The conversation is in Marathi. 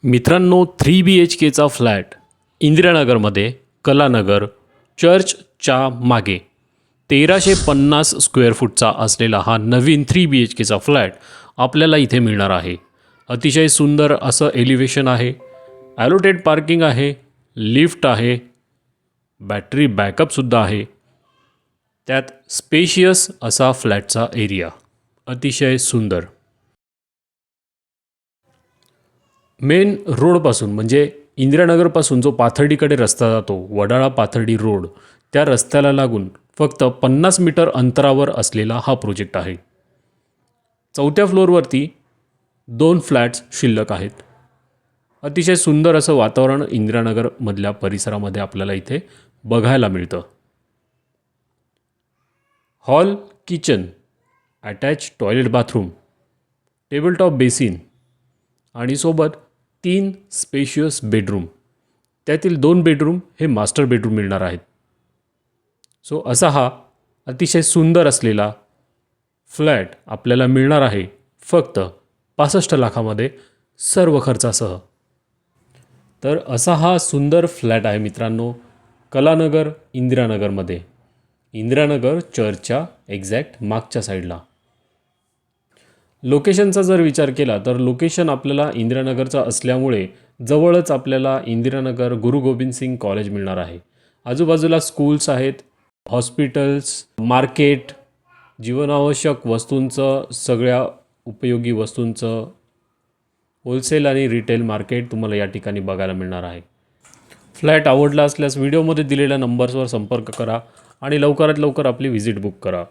मित्रांनो 3 BHKचा फ्लॅट इंदिरानगरमध्ये कलानगर चर्चच्या मागे 1350 स्क्वेअर फूटचा असलेला हा नवीन 3 BHKचा फ्लॅट आपल्याला इथे मिळणार आहे. अतिशय सुंदर असं एलिव्हेशन आहे, ॲलोटेड पार्किंग आहे, लिफ्ट आहे, बॅटरी बॅकअपसुद्धा आहे. त्यात स्पेशियस असा फ्लॅटचा एरिया, अतिशय सुंदर. मेन रोडपासून म्हणजे इंदिरानगरपासून जो पाथर्डीकडे रस्ता जातो, वडाळा पाथर्डी रोड, त्या रस्त्याला लागून फक्त 50 मीटर अंतरावर असलेला हा प्रोजेक्ट आहे. 4थ्या फ्लोअरवरती 2 फ्लॅट्स शिल्लक आहेत. अतिशय सुंदर असं वातावरण इंदिरानगरमधल्या परिसरामध्ये आपल्याला इथे बघायला मिळतं. Hall, kitchen, attach toilet bathroom, tabletop basin आणि सोबत 3 स्पेशियस बेडरूम, त्यातील 2 बेडरूम हे मास्टर बेडरूम मिळणार आहेत. सो असा हा अतिशय सुंदर असलेला फ्लॅट आपल्याला मिळणार आहे फक्त 65 लाखामध्ये सर्व खर्चासह. तर असा हा सुंदर फ्लॅट आहे मित्रांनो, कलानगर इंदिरानगरमध्ये, इंदिरानगर चर्चच्या एक्झॅक्ट मागच्या साईडला. लोकेशनचा जर विचार केला तर लोकेशन आपल्याला इंदिरानगरचा असल्यामुळे जवळच आपल्याला इंदिरानगर गुरु गोविंद सिंग कॉलेज मिळणार आहे. आजूबाजूला स्कूल्स आहेत, हॉस्पिटल्स, मार्केट, जीवनावश्यक वस्तूंचं, सगळ्या उपयोगी वस्तूंचं होलसेल आणि रिटेल मार्केट तुम्हाला या ठिकाणी बघायला मिळणार आहे. फ्लॅट आवडला असल्यास व्हिडिओमध्ये दिलेल्या नंबर्सवर संपर्क करा आणि लवकरात लवकर आपली व्हिजिट बुक करा.